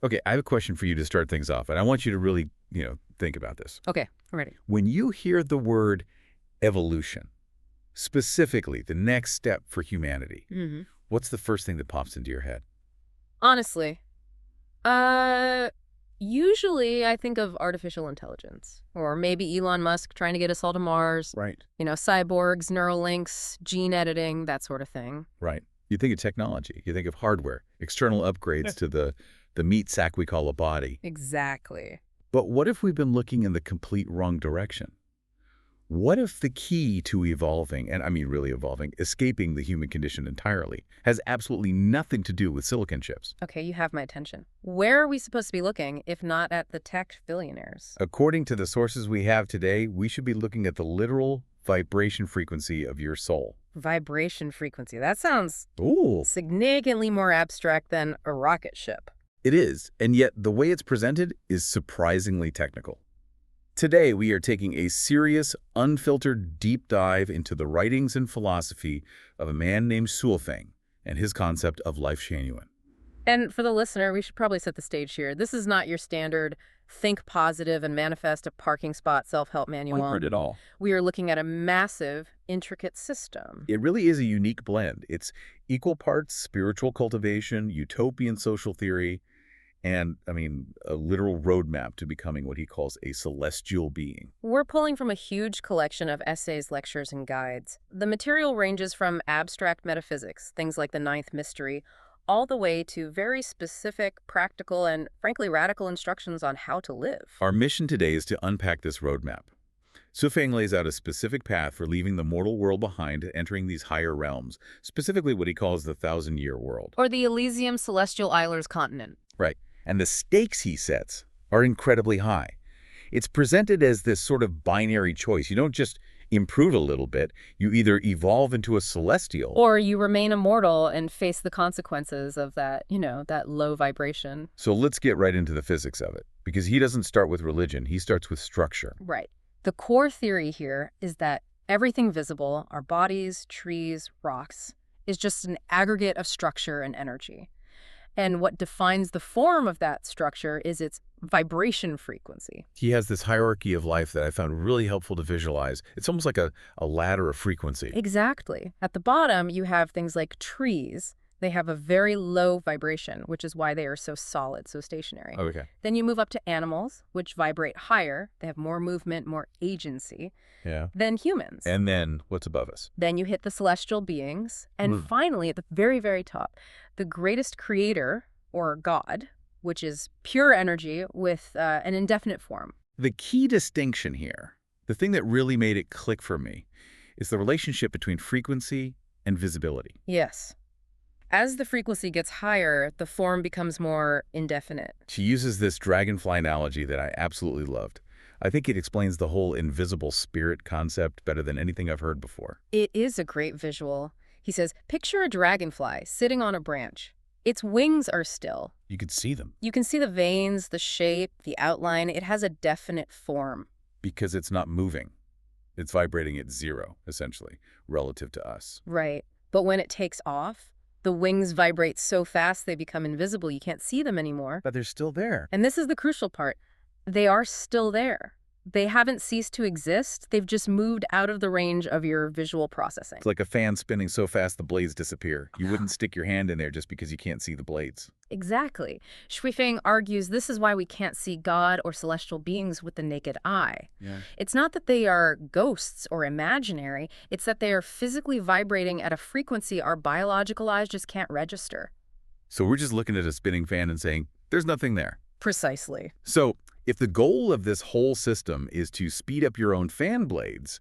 Okay, I have a question for you to start things off, and I want you to really, think about this. Okay, I'm ready. When you hear the word evolution, specifically the next step for humanity, what's the first thing that pops into your head? Honestly, uh, usually I think of artificial intelligence, or maybe Elon Musk trying to get us all to Mars. Right. Cyborgs, neural links, gene editing, that sort of thing. Right. You think of technology. You think of hardware, external upgrades to the meat sack we call a body. Exactly. But what if we've been looking in the complete wrong direction? What if the key to evolving, and I mean really evolving, escaping the human condition entirely, has absolutely nothing to do with silicon chips? Okay, you have my attention. Where are we supposed to be looking if not at the tech billionaires? According to the sources we have today, we should be looking at the literal vibration frequency of your soul. Vibration frequency. That sounds Ooh. significantly more abstract than a rocket ship. It is, and yet the way it's presented is surprisingly technical. Today, we are taking a serious, unfiltered deep dive into the writings and philosophy of a man named Feng and his concept of Lifechanyuan. And for the listener, we should probably set the stage here. This is not your standard think positive and manifest a parking spot self-help manual. Not at all. We are looking at a massive, intricate system. It really is a unique blend. It's equal parts spiritual cultivation, utopian social theory, and, a literal roadmap to becoming what he calls a celestial being. We're pulling from a huge collection of essays, lectures, and guides. The material ranges from abstract metaphysics, things like the Ninth Mystery, all the way to very specific, practical, and frankly radical instructions on how to live. Our mission today is to unpack this roadmap. Feng lays out a specific path for leaving the mortal world behind and entering these higher realms, specifically what he calls the 1,000-year world. Or the Elysium Celestial Isles continent. Right. And the stakes he sets are incredibly high. It's presented as this sort of binary choice. You don't just improve a little bit. You either evolve into a celestial, or you remain immortal and face the consequences of that, that low vibration. So let's get right into the physics of it, because he doesn't start with religion. He starts with structure. Right. The core theory here is that everything visible, our bodies, trees, rocks, is just an aggregate of structure and energy. And what defines the form of that structure is its vibration frequency. He has this hierarchy of life that I found really helpful to visualize. It's almost like a ladder of frequency. Exactly. At the bottom, you have things like trees. They have a very low vibration, which is why they are so solid, so stationary. Okay. Then you move up to animals, which vibrate higher. They have more movement, more agency. Yeah. Than humans. And then what's above us? Then you hit the celestial beings. And finally, at the very, very top, the greatest creator, or God, which is pure energy with an indefinite form. The key distinction here, the thing that really made it click for me, is the relationship between frequency and visibility. Yes. As the frequency gets higher, the form becomes more indefinite. She uses this dragonfly analogy that I absolutely loved. I think it explains the whole invisible spirit concept better than anything I've heard before. It is a great visual. He says, picture a dragonfly sitting on a branch. Its wings are still. You could see them. You can see the veins, the shape, the outline. It has a definite form. Because it's not moving. It's vibrating at zero, essentially, relative to us. Right. But when it takes off, the wings vibrate so fast they become invisible. You can't see them anymore. But they're still there. And this is the crucial part. They are still there. They haven't ceased to exist. They've just moved out of the range of your visual processing. It's like a fan spinning so fast the blades disappear. You wouldn't stick your hand in there just because you can't see the blades. Exactly. Feng argues this is why we can't see God or celestial beings with the naked eye. Yeah. It's not that they are ghosts or imaginary. It's that they are physically vibrating at a frequency our biological eyes just can't register. So we're just looking at a spinning fan and saying, there's nothing there. Precisely. So if the goal of this whole system is to speed up your own fan blades,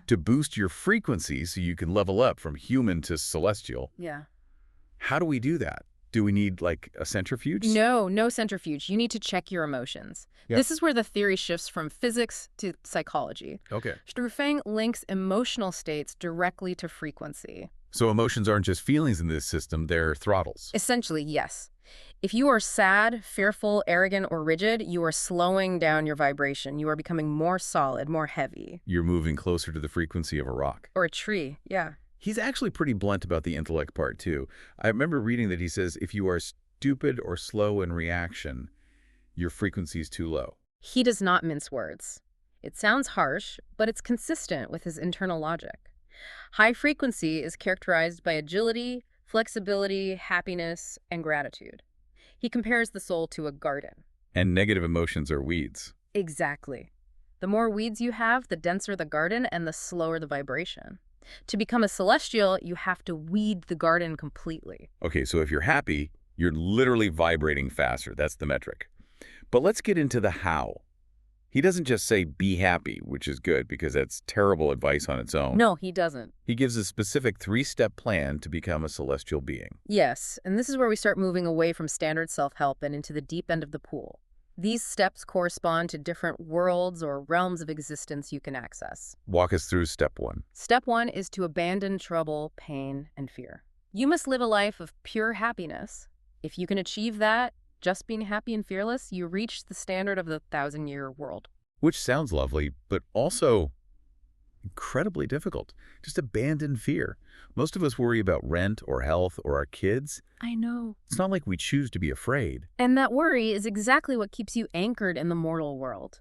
to boost your frequency so you can level up from human to celestial, how do we do that? Do we need, like, a centrifuge? No centrifuge. You need to check your emotions. Yeah. This is where the theory shifts from physics to psychology. Okay. Feng links emotional states directly to frequency. So emotions aren't just feelings in this system, they're throttles. Essentially, yes. If you are sad, fearful, arrogant, or rigid, you are slowing down your vibration. You are becoming more solid, more heavy. You're moving closer to the frequency of a rock. Or a tree, yeah. He's actually pretty blunt about the intellect part, too. I remember reading that he says if you are stupid or slow in reaction, your frequency's too low. He does not mince words. It sounds harsh, but it's consistent with his internal logic. High frequency is characterized by agility, flexibility, happiness, and gratitude. He compares the soul to a garden. And negative emotions are weeds. Exactly. The more weeds you have, the denser the garden and the slower the vibration. To become a celestial, you have to weed the garden completely. Okay, so if you're happy, you're literally vibrating faster. That's the metric. But let's get into the how. He doesn't just say be happy, which is good because that's terrible advice on its own. No, he doesn't. He gives a specific 3-step plan to become a celestial being. Yes, and this is where we start moving away from standard self-help and into the deep end of the pool. These steps correspond to different worlds or realms of existence you can access. Walk us through step 1. Step 1 is to abandon trouble, pain, and fear. You must live a life of pure happiness. If you can achieve that, just being happy and fearless, you reach the standard of the 1,000-year world. Which sounds lovely, but also incredibly difficult. Just abandon fear. Most of us worry about rent or health or our kids. I know. It's not like we choose to be afraid. And that worry is exactly what keeps you anchored in the mortal world.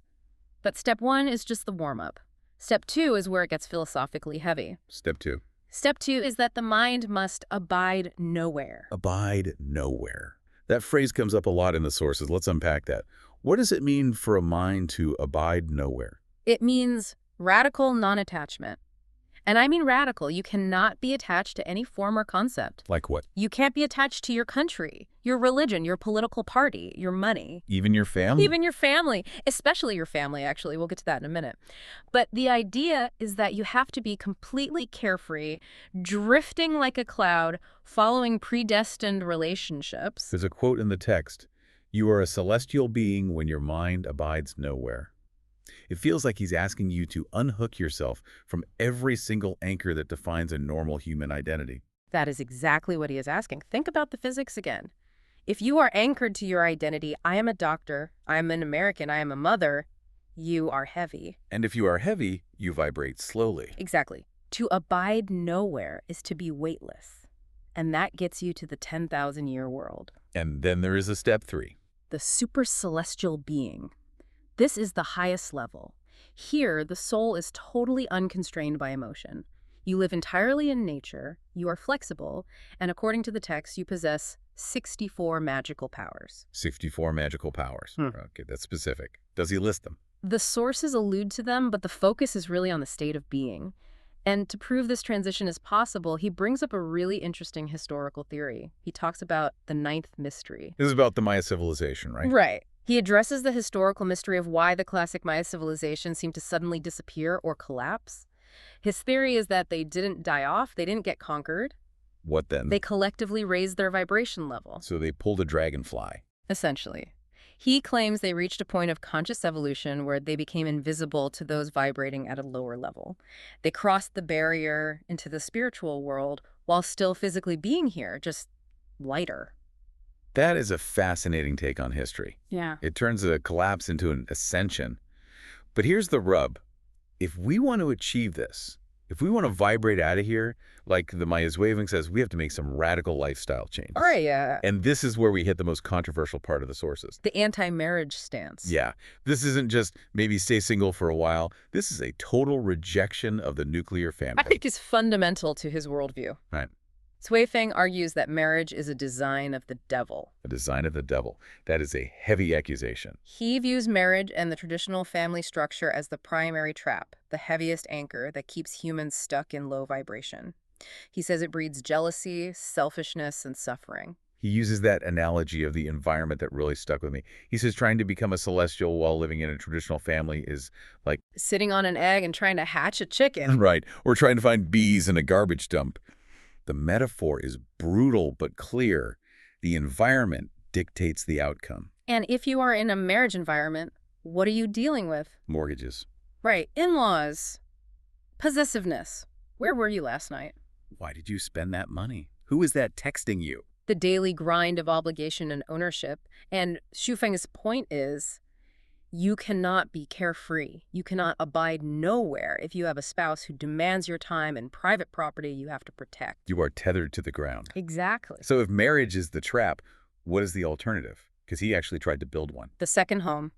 But step 1 is just the warm-up. Step 2 is where it gets philosophically heavy. Step 2. Step 2 is that the mind must abide nowhere. Abide nowhere. That phrase comes up a lot in the sources. Let's unpack that. What does it mean for a mind to abide nowhere? It means radical non-attachment. And I mean radical. You cannot be attached to any form or concept. Like what? You can't be attached to your country, your religion, your political party, your money. Even your family? Even your family, especially your family, actually. We'll get to that in a minute. But the idea is that you have to be completely carefree, drifting like a cloud, following predestined relationships. There's a quote in the text. You are a celestial being when your mind abides nowhere. It feels like he's asking you to unhook yourself from every single anchor that defines a normal human identity. That is exactly what he is asking. Think about the physics again. If you are anchored to your identity, I am a doctor, I am an American, I am a mother, you are heavy. And if you are heavy, you vibrate slowly. Exactly. To abide nowhere is to be weightless. And that gets you to the 10,000-year world. And then there is a step 3. The super celestial being. This is the highest level. Here, the soul is totally unconstrained by emotion. You live entirely in nature, you are flexible, and according to the text, you possess 64 magical powers. 64 magical powers. Okay, that's specific. Does he list them? The sources allude to them, but the focus is really on the state of being. And to prove this transition is possible, he brings up a really interesting historical theory. He talks about the 9th mystery. This is about the Maya civilization, right? Right. He addresses the historical mystery of why the classic Maya civilization seemed to suddenly disappear or collapse. His theory is that they didn't die off, they didn't get conquered. What then? They collectively raised their vibration level. So they pulled a dragonfly. Essentially. He claims they reached a point of conscious evolution where they became invisible to those vibrating at a lower level. They crossed the barrier into the spiritual world while still physically being here, just lighter. That is a fascinating take on history. Yeah. It turns a collapse into an ascension. But here's the rub. If we want to achieve this, if we want to vibrate out of here, like the Maya's Waving says, we have to make some radical lifestyle changes. All right, yeah. And this is where we hit the most controversial part of the sources. The anti-marriage stance. Yeah. This isn't just maybe stay single for a while. This is a total rejection of the nuclear family. I think is fundamental to his worldview. Right. Cui Feng argues that marriage is a design of the devil. A design of the devil. That is a heavy accusation. He views marriage and the traditional family structure as the primary trap, the heaviest anchor that keeps humans stuck in low vibration. He says it breeds jealousy, selfishness, and suffering. He uses that analogy of the environment that really stuck with me. He says trying to become a celestial while living in a traditional family is like sitting on an egg and trying to hatch a chicken. Right. Or trying to find bees in a garbage dump. The metaphor is brutal but clear. The environment dictates the outcome. And if you are in a marriage environment, what are you dealing with? Mortgages. Right. In-laws. Possessiveness. Where were you last night? Why did you spend that money? Who is that texting you? The daily grind of obligation and ownership. And Xu Feng's point is, you cannot be carefree. You cannot abide nowhere if you have a spouse who demands your time and private property you have to protect. You are tethered to the ground. Exactly. So if marriage is the trap, What is the alternative? Because he actually tried to build one. The second home.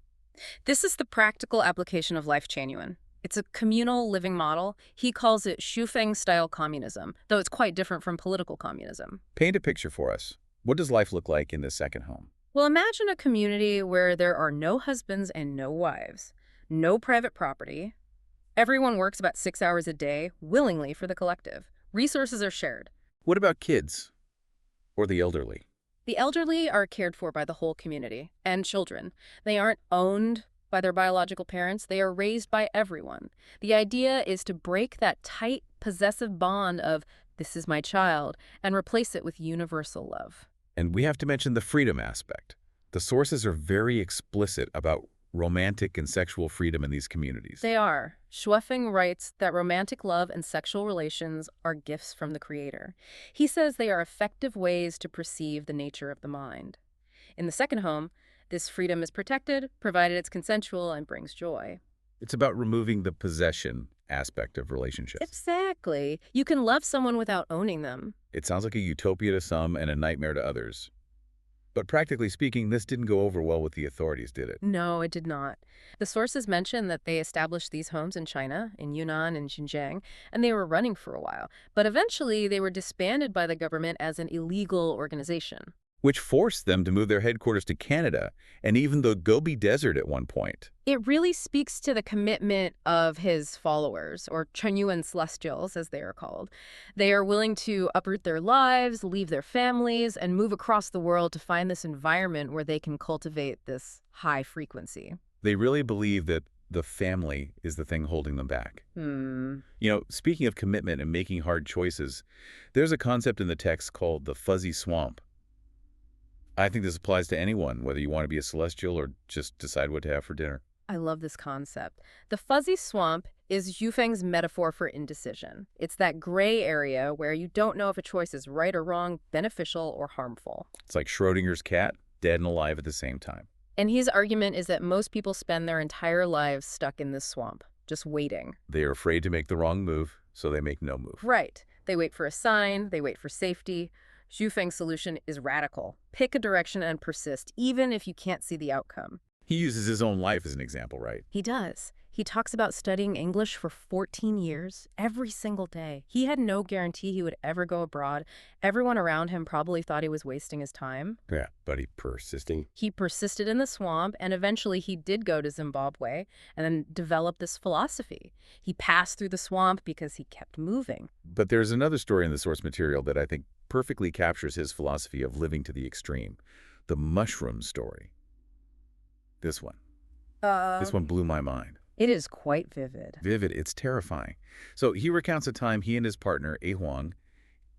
This is the practical application of Lifechanyuan. It's a communal living model. He calls it Shufeng-style communism, though it's quite different from political communism. Paint a picture for us. What does life look like in this second home? Well, imagine a community where there are no husbands and no wives, no private property. Everyone works about 6 hours a day, willingly for the collective. Resources are shared. What about kids or the elderly? The elderly are cared for by the whole community, and children. They aren't owned by their biological parents. They are raised by everyone. The idea is to break that tight, possessive bond of, this is my child, and replace it with universal love. And we have to mention the freedom aspect. The sources are very explicit about romantic and sexual freedom in these communities. They are. Shufeng writes that romantic love and sexual relations are gifts from the Creator. He says they are effective ways to perceive the nature of the mind. In the second home, this freedom is protected, provided it's consensual and brings joy. It's about removing the possession aspect of relationships. Exactly. You can love someone without owning them. It sounds like a utopia to some and a nightmare to others. But practically speaking, this didn't go over well with the authorities, did it? No, it did not. The sources mention that they established these homes in China, in Yunnan and Xinjiang, and they were running for a while. But eventually, they were disbanded by the government as an illegal organization. Which forced them to move their headquarters to Canada and even the Gobi Desert at one point. It really speaks to the commitment of his followers, or Chanyuan celestials, as they are called. They are willing to uproot their lives, leave their families, and move across the world to find this environment where they can cultivate this high frequency. They really believe that the family is the thing holding them back. You know, speaking of commitment and making hard choices, there's a concept in the text called the fuzzy swamp. I think this applies to anyone, whether you want to be a celestial or just decide what to have for dinner. I love this concept. The fuzzy swamp is Yufeng's metaphor for indecision. It's that gray area where you don't know if a choice is right or wrong, beneficial or harmful. It's like Schrodinger's cat, dead and alive at the same time. And his argument is that most people spend their entire lives stuck in this swamp, just waiting. They are afraid to make the wrong move, so they make no move. Right. They wait for a sign, they wait for safety. Xufeng's solution is radical. Pick a direction and persist, even if you can't see the outcome. He uses his own life as an example, right? He does. He talks about studying English for 14 years, every single day. He had no guarantee he would ever go abroad. Everyone around him probably thought he was wasting his time. Yeah, but he persisting. He persisted in the swamp, and eventually he did go to Zimbabwe and then developed this philosophy. He passed through the swamp because he kept moving. But there's another story in the source material that I think perfectly captures his philosophy of living to the extreme. The mushroom story. This one. This one blew my mind. It is quite vivid. Vivid, it's terrifying. So he recounts a time he and his partner, A Huang,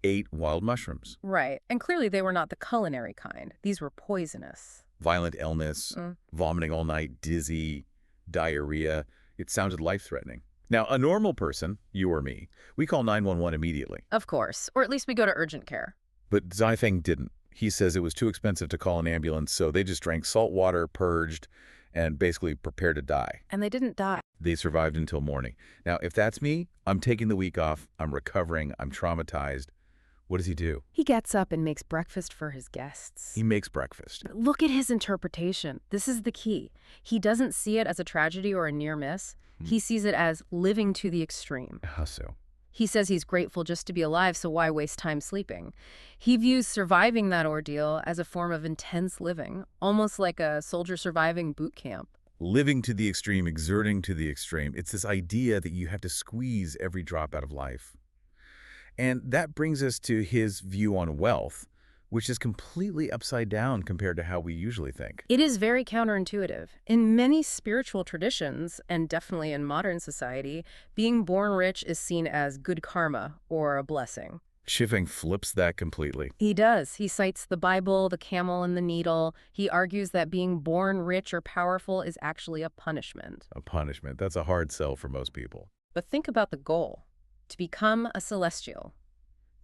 ate wild mushrooms. Right. And clearly they were not the culinary kind. These were poisonous. Violent illness, vomiting all night, dizzy, diarrhea. It sounded life-threatening. Now, a normal person, you or me, we call 911 immediately. Of course. Or at least we go to urgent care. But Zifeng didn't. He says it was too expensive to call an ambulance, so they just drank salt water, purged, and basically prepared to die. And they didn't die. They survived until morning. Now, if that's me, I'm taking the week off, I'm recovering, I'm traumatized. What does he do? He gets up and makes breakfast for his guests. He makes breakfast. Look at his interpretation. This is the key. He doesn't see it as a tragedy or a near miss. He sees it as living to the extreme. How so? He says he's grateful just to be alive, so why waste time sleeping? He views surviving that ordeal as a form of intense living, almost like a soldier surviving boot camp. Living to the extreme, exerting to the extreme. It's this idea that you have to squeeze every drop out of life. And that brings us to his view on wealth, which is completely upside down compared to how we usually think. It is very counterintuitive. In many spiritual traditions, and definitely in modern society, being born rich is seen as good karma or a blessing. Shifeng flips that completely. He does. He cites the Bible, the camel, and the needle. He argues that being born rich or powerful is actually a punishment. A punishment. That's a hard sell for most people. But think about the goal. To become a celestial.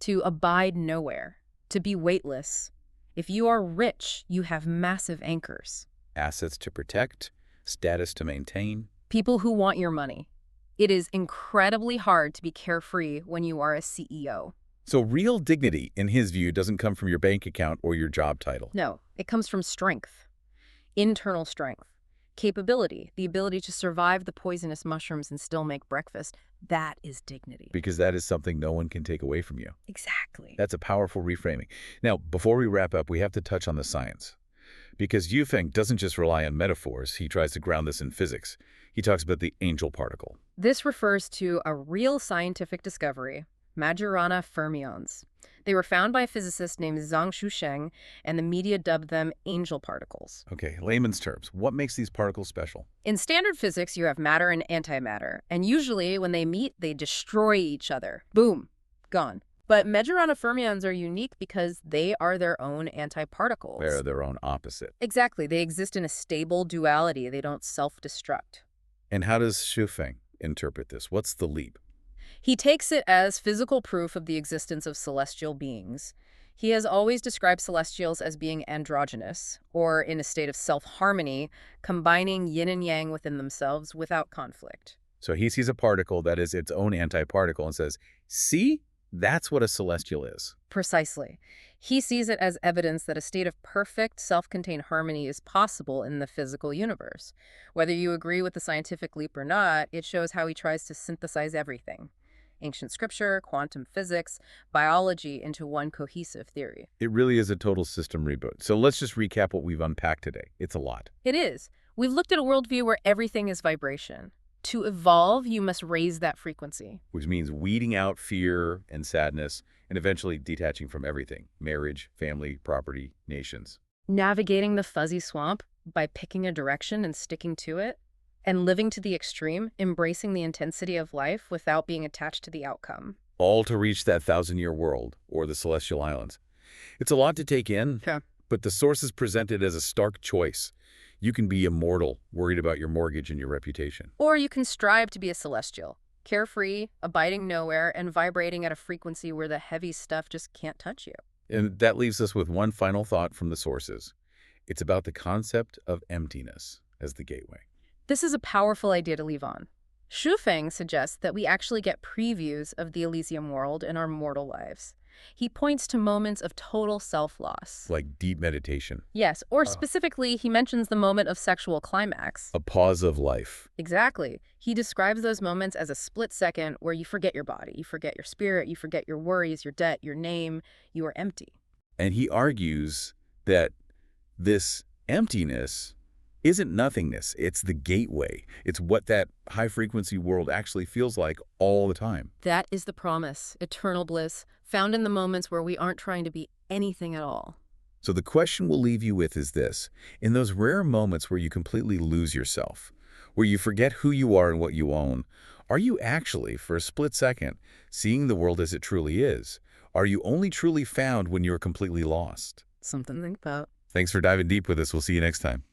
To abide nowhere. To be weightless. If you are rich, you have massive anchors. Assets to protect, status to maintain. People who want your money. It is incredibly hard to be carefree when you are a CEO. So real dignity, in his view, doesn't come from your bank account or your job title. No, it comes from strength, internal strength, capability, the ability to survive the poisonous mushrooms and still make breakfast. That is dignity. Because that is something no one can take away from you. Exactly. That's a powerful reframing. Now, before we wrap up, we have to touch on the science. Because Yufeng doesn't just rely on metaphors, he tries to ground this in physics. He talks about the angel particle. This refers to a real scientific discovery, Majorana fermions. They were found by a physicist named Zhang Shusheng, and the media dubbed them angel particles. Okay, layman's terms, what makes these particles special? In standard physics, you have matter and antimatter, and usually when they meet, they destroy each other. Boom, gone. But Majorana fermions are unique because they are their own antiparticles. They're their own opposite. Exactly. They exist in a stable duality. They don't self-destruct. And how does Shufeng interpret this? What's the leap? He takes it as physical proof of the existence of celestial beings. He has always described celestials as being androgynous, or in a state of self-harmony, combining yin and yang within themselves without conflict. So he sees a particle that is its own antiparticle and says, see? That's what a celestial is. Precisely. He sees it as evidence that a state of perfect, self-contained harmony is possible in the physical universe. Whether you agree with the scientific leap or not, it shows how he tries to synthesize everything. Ancient scripture, quantum physics, biology into one cohesive theory. It really is a total system reboot. So let's just recap what we've unpacked today. It's a lot. It is. We've looked at a worldview where everything is vibration. To evolve, you must raise that frequency. Which means weeding out fear and sadness and eventually detaching from everything. Marriage, family, property, nations. Navigating the fuzzy swamp by picking a direction and sticking to it. And living to the extreme, embracing the intensity of life without being attached to the outcome. All to reach that 1,000-year world or the Celestial Islands. It's a lot to take in, Yeah. but the source is presented as a stark choice. You can be immortal, worried about your mortgage and your reputation. Or you can strive to be a celestial, carefree, abiding nowhere, and vibrating at a frequency where the heavy stuff just can't touch you. And that leaves us with one final thought from the sources. It's about the concept of emptiness as the gateway. This is a powerful idea to leave on. Shufeng suggests that we actually get previews of the Elysium world in our mortal lives. He points to moments of total self-loss. Like deep meditation. Yes, or specifically, he mentions the moment of sexual climax. A pause of life. Exactly. He describes those moments as a split second where you forget your body, you forget your spirit, you forget your worries, your debt, your name. You are empty. And he argues that this emptiness isn't nothingness. It's the gateway. It's what that high-frequency world actually feels like all the time. That is the promise, eternal bliss, found in the moments where we aren't trying to be anything at all. So the question we'll leave you with is this. In those rare moments where you completely lose yourself, where you forget who you are and what you own, are you actually, for a split second, seeing the world as it truly is? Are you only truly found when you're completely lost? Something to think about. Thanks for diving deep with us. We'll see you next time.